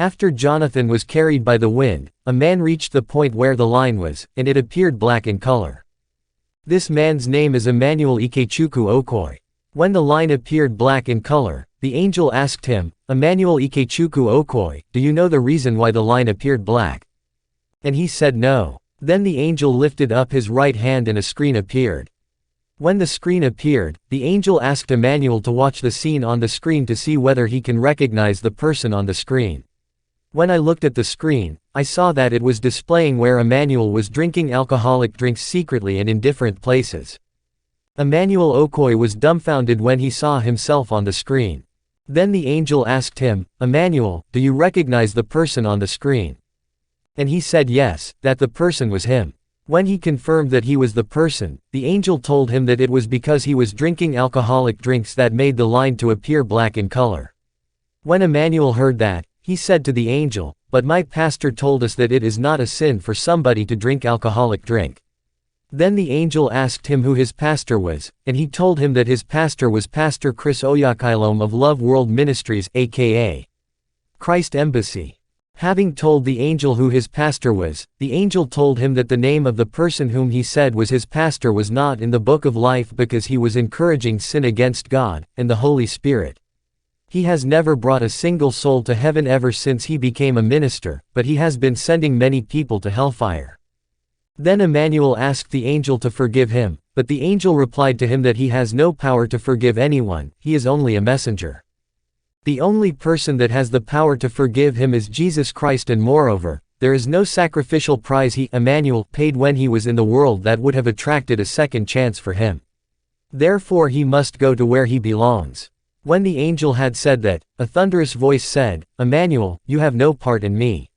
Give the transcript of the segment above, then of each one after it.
After Jonathan was carried by the wind, a man reached the point where the line was, and it appeared black in color. This man's name is Emanuel Ikuku Okoi. When the line appeared black in color, the angel asked him, Emanuel Ikuku Okoi, do you know the reason why the line appeared black? And he said no. Then the angel lifted up his right hand and a screen appeared. When the screen appeared, the angel asked Emanuel to watch the scene on the screen to see whether he can recognize the person on the screen. When I looked at the screen, I saw that it was displaying where Emanuel was drinking alcoholic drinks secretly and in different places. Emanuel Okoi was dumbfounded when he saw himself on the screen. Then the angel asked him, Emanuel, do you recognize the person on the screen? And he said yes, that the person was him. When he confirmed that he was the person, the angel told him that it was because he was drinking alcoholic drinks that made the line to appear black in color. When Emanuel heard that, he said to the angel, but my pastor told us that it is not a sin for somebody to drink alcoholic drink. Then the angel asked him who his pastor was, and he told him that his pastor was Pastor Chris Oyakilome of Love World Ministries aka Christ Embassy. Having told the angel who his pastor was, the angel told him that the name of the person whom he said was his pastor was not in the book of life because he was encouraging sin against God and the Holy Spirit. He has never brought a single soul to heaven ever since he became a minister, but he has been sending many people to hellfire. Then Emanuel asked the angel to forgive him, but the angel replied to him that he has no power to forgive anyone, he is only a messenger. The only person that has the power to forgive him is Jesus Christ, and moreover, there is no sacrificial price he, Emanuel, paid when he was in the world that would have attracted a second chance for him. Therefore he must go to where he belongs. When the angel had said that, a thunderous voice said, Emanuel, you have no part in me.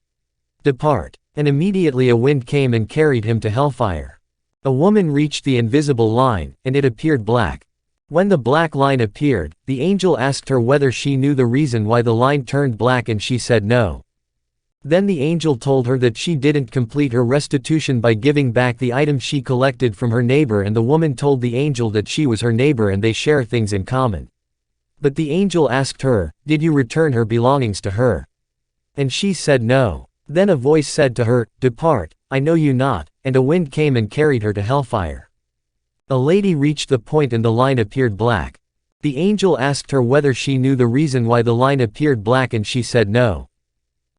Depart. And immediately a wind came and carried him to hellfire. A woman reached the invisible line, and it appeared black. When the black line appeared, the angel asked her whether she knew the reason why the line turned black, and she said no. Then the angel told her that she didn't complete her restitution by giving back the items she collected from her neighbor, and the woman told the angel that she was her neighbor and they share things in common. But the angel asked her, did you return her belongings to her? And she said no. Then a voice said to her, depart, I know you not, and a wind came and carried her to hellfire. A lady reached the point and the line appeared black. The angel asked her whether she knew the reason why the line appeared black, and she said no.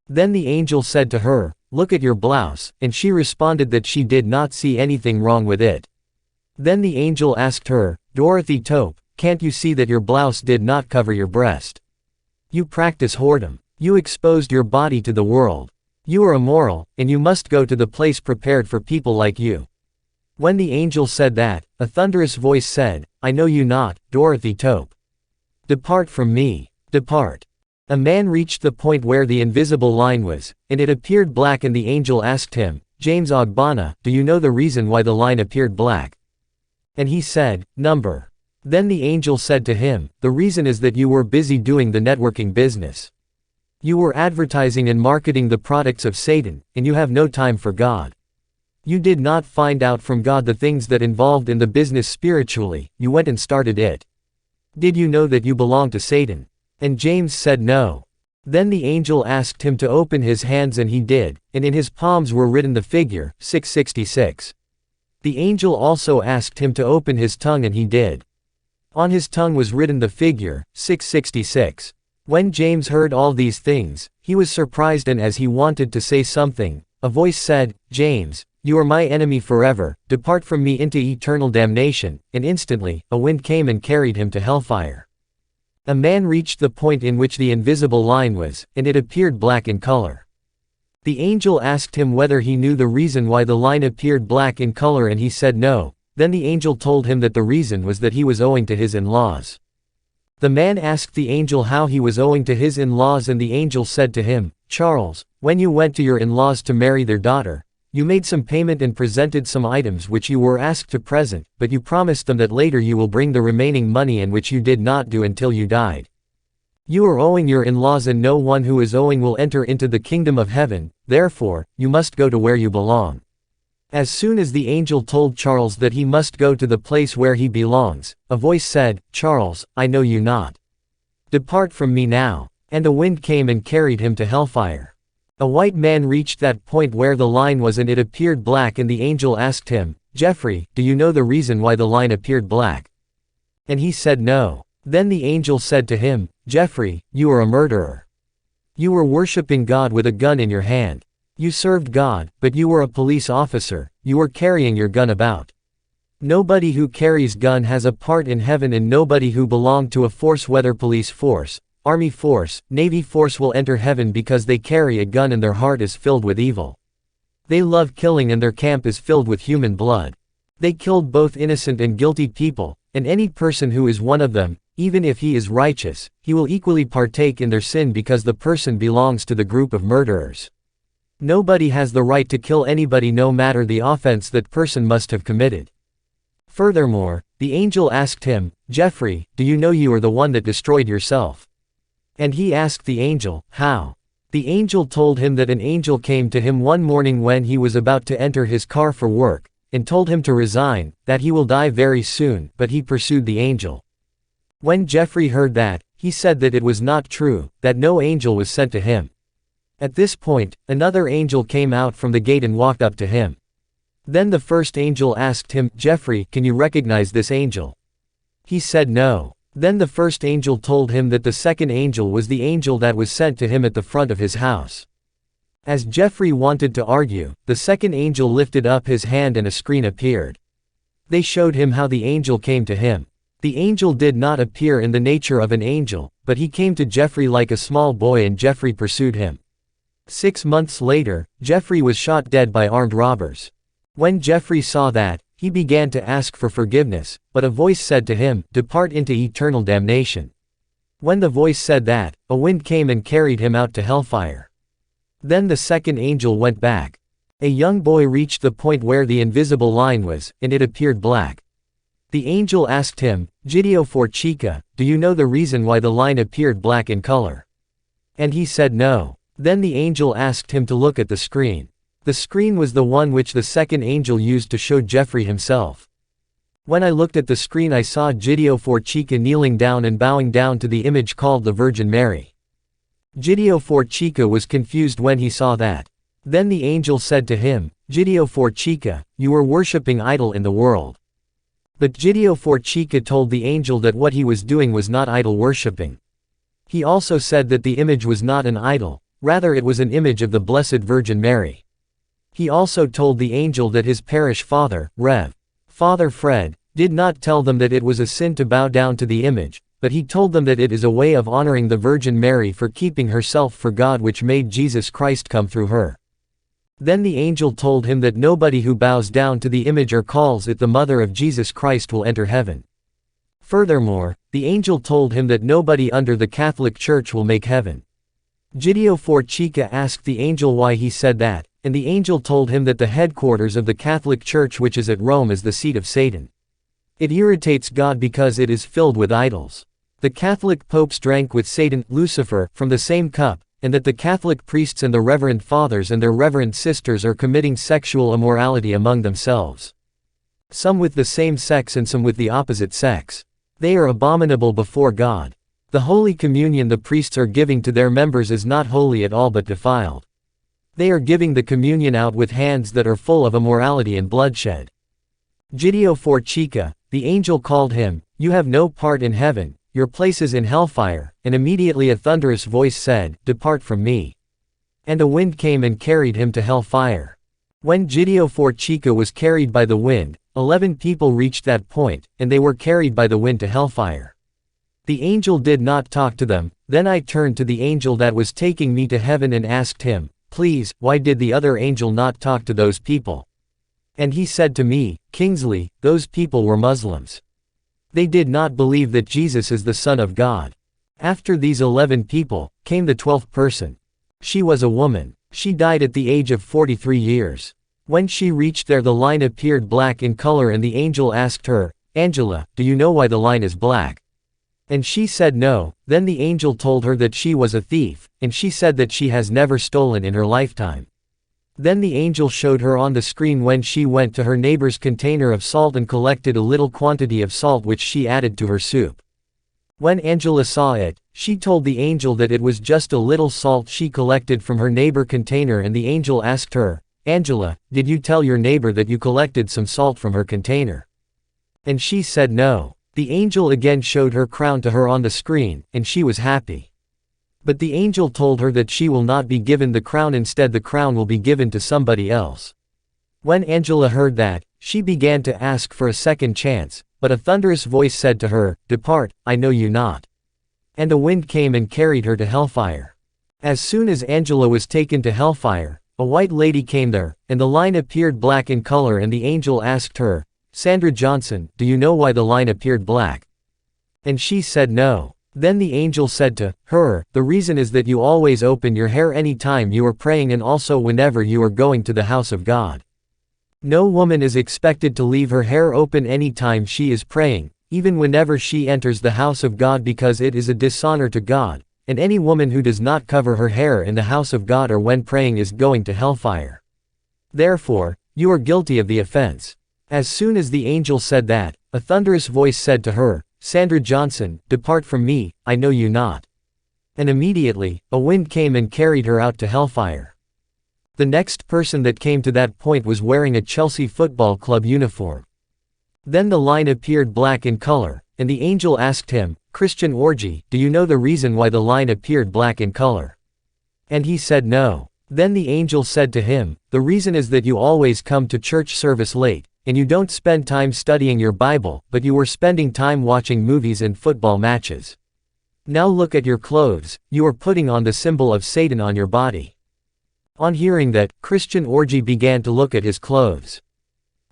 Then the angel said to her, look at your blouse, and she responded that she did not see anything wrong with it. Then the angel asked her, Dorothy Tope, can't you see that your blouse did not cover your breast? You practice whoredom. You exposed your body to the world. You are immoral, and you must go to the place prepared for people like you. When the angel said that, a thunderous voice said, I know you not, Dorothy Tope. Depart from me. Depart. A man reached the point where the invisible line was, and it appeared black, and the angel asked him, James Ogbonna, do you know the reason why the line appeared black? And he said, number. Then the angel said to him, the reason is that you were busy doing the networking business. You were advertising and marketing the products of Satan, and you have no time for God. You did not find out from God the things that involved in the business spiritually, you went and started it. Did you know that you belong to Satan? And James said no. Then the angel asked him to open his hands, and he did, and in his palms were written the figure, 666. The angel also asked him to open his tongue, and he did. On his tongue was written the figure, 666. When James heard all these things, he was surprised, and as he wanted to say something, a voice said, James, you are my enemy forever, depart from me into eternal damnation, and instantly, a wind came and carried him to hellfire. A man reached the point in which the invisible line was, and it appeared black in color. The angel asked him whether he knew the reason why the line appeared black in color, and he said no. Then the angel told him that the reason was that he was owing to his in-laws. The man asked the angel how he was owing to his in-laws, and the angel said to him, Charles, when you went to your in-laws to marry their daughter, you made some payment and presented some items which you were asked to present, but you promised them that later you will bring the remaining money, and which you did not do until you died. You are owing your in-laws, and no one who is owing will enter into the kingdom of heaven, therefore, you must go to where you belong. As soon as the angel told Charles that he must go to the place where he belongs, a voice said, Charles, I know you not. Depart from me now. And a wind came and carried him to hellfire. A white man reached that point where the line was and it appeared black, and the angel asked him, "Jeffrey, do you know the reason why the line appeared black?" And he said no. Then the angel said to him, "Jeffrey, you are a murderer. You were worshipping God with a gun in your hand. You served God, but you were a police officer, you were carrying your gun about. Nobody who carries gun has a part in heaven, and nobody who belonged to a force, whether police force, army force, navy force, will enter heaven because they carry a gun and their heart is filled with evil. They love killing and their camp is filled with human blood. They killed both innocent and guilty people, and any person who is one of them, even if he is righteous, he will equally partake in their sin because the person belongs to the group of murderers. Nobody has the right to kill anybody, no matter the offense that person must have committed." Furthermore, the angel asked him, "Jeffrey, do you know you are the one that destroyed yourself?" And he asked the angel, "How?" The angel told him that an angel came to him one morning when he was about to enter his car for work, and told him to resign, that he will die very soon, but he pursued the angel. When Jeffrey heard that, he said that it was not true, that no angel was sent to him. At this point, another angel came out from the gate and walked up to him. Then the first angel asked him, "Jeffrey, can you recognize this angel?" He said no. Then the first angel told him that the second angel was the angel that was sent to him at the front of his house. As Jeffrey wanted to argue, the second angel lifted up his hand and a screen appeared. They showed him how the angel came to him. The angel did not appear in the nature of an angel, but he came to Jeffrey like a small boy, and Jeffrey pursued him. 6 months later, Jeffrey was shot dead by armed robbers. When Jeffrey saw that, he began to ask for forgiveness, but a voice said to him, "Depart into eternal damnation." When the voice said that, a wind came and carried him out to hellfire. Then the second angel went back. A young boy reached the point where the invisible line was, and it appeared black. The angel asked him, "Gidio for Chica, do you know the reason why the line appeared black in color?" And he said no. Then the angel asked him to look at the screen. The screen was the one which the second angel used to show Jeffrey himself. When I looked at the screen, I saw Gidio for Chica kneeling down and bowing down to the image called the Virgin Mary. Gidio for Chica was confused when he saw that. Then the angel said to him, "Gidio for Chica, you are worshipping idol in the world." But Gidio for Chica told the angel that what he was doing was not idol worshipping. He also said that the image was not an idol, rather it was an image of the Blessed Virgin Mary. He also told the angel that his parish father, Rev. Father Fred, did not tell them that it was a sin to bow down to the image, but he told them that it is a way of honoring the Virgin Mary for keeping herself for God, which made Jesus Christ come through her. Then the angel told him that nobody who bows down to the image or calls it the mother of Jesus Christ will enter heaven. Furthermore, the angel told him that nobody under the Catholic Church will make heaven. Gidio for Chica asked the angel why he said that, and the angel told him that the headquarters of the Catholic Church, which is at Rome, is the seat of Satan. It irritates God because it is filled with idols. The Catholic popes drank with Satan, Lucifer, from the same cup, and that the Catholic priests and the Reverend Fathers and their Reverend Sisters are committing sexual immorality among themselves. Some with the same sex and some with the opposite sex. They are abominable before God. The Holy Communion the priests are giving to their members is not holy at all but defiled. They are giving the communion out with hands that are full of immorality and bloodshed. Gidio for Chica, the angel called him, "You have no part in heaven, your place is in hellfire," and immediately a thunderous voice said, "Depart from me." And a wind came and carried him to hellfire. When Gidio for Chica was carried by the wind, 11 people reached that point, and they were carried by the wind to hellfire. The angel did not talk to them. Then I turned to the angel that was taking me to heaven and asked him, "Please, why did the other angel not talk to those people?" And he said to me, "Kingsley, those people were Muslims. They did not believe that Jesus is the Son of God." After these 11 people, came the 12th person. She was a woman. She died at the age of 43 years. When she reached there, the line appeared black in color, and the angel asked her, "Angela, do you know why the line is black?" And she said no. Then the angel told her that she was a thief, and she said that she has never stolen in her lifetime. Then the angel showed her on the screen when she went to her neighbor's container of salt and collected a little quantity of salt which she added to her soup. When Angela saw it, she told the angel that it was just a little salt she collected from her neighbor container, and the angel asked her, "Angela, did you tell your neighbor that you collected some salt from her container?" And she said no. The angel again showed her crown to her on the screen, and she was happy. But the angel told her that she will not be given the crown, instead the crown will be given to somebody else. When Angela heard that, she began to ask for a second chance, but a thunderous voice said to her, "Depart, I know you not." And a wind came and carried her to hellfire. As soon as Angela was taken to hellfire, a white lady came there, and the line appeared black in color, and the angel asked her, "Sandra Johnson, do you know why the line appeared black?" And she said no. Then the angel said to her, "The reason is that you always open your hair any time you are praying, and also whenever you are going to the house of God. No woman is expected to leave her hair open any time she is praying, even whenever she enters the house of God, because it is a dishonor to God, and any woman who does not cover her hair in the house of God or when praying is going to hellfire. Therefore, you are guilty of the offense." As soon as the angel said that, a thunderous voice said to her, "Sandra Johnson, depart from me, I know you not." And immediately, a wind came and carried her out to hellfire. The next person that came to that point was wearing a Chelsea Football Club uniform. Then the line appeared black in color, and the angel asked him, "Christian Orgy, do you know the reason why the line appeared black in color?" And he said no. Then the angel said to him, "The reason is that you always come to church service late, and you don't spend time studying your Bible, but you were spending time watching movies and football matches. Now look at your clothes, you are putting on the symbol of Satan on your body." On hearing that, Christian Orgy began to look at his clothes.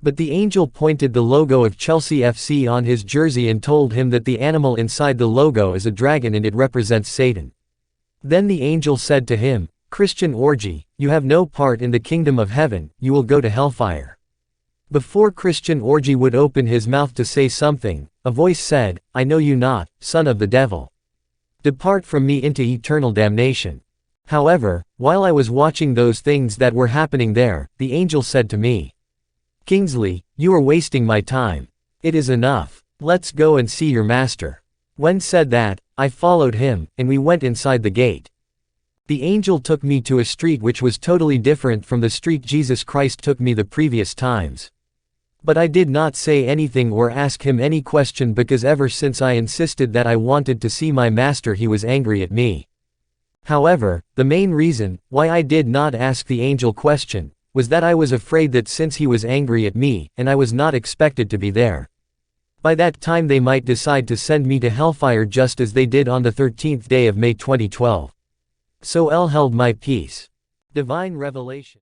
But the angel pointed the logo of Chelsea FC on his jersey and told him that the animal inside the logo is a dragon and it represents Satan. Then the angel said to him, "Christian Orgy, you have no part in the kingdom of heaven, you will go to hellfire." Before Christian Orgy would open his mouth to say something, a voice said, "I know you not, son of the devil. Depart from me into eternal damnation." However, while I was watching those things that were happening there, the angel said to me, "Kingsley, you are wasting my time. It is enough. Let's go and see your master." When said that, I followed him, and we went inside the gate. The angel took me to a street which was totally different from the street Jesus Christ took me the previous times. But I did not say anything or ask him any question, because ever since I insisted that I wanted to see my master, he was angry at me. However, the main reason why I did not ask the angel question was that I was afraid that since he was angry at me, and I was not expected to be there, by that time they might decide to send me to hellfire, just as they did on the 13th day of May 2012. So I held my peace. Divine Revelation.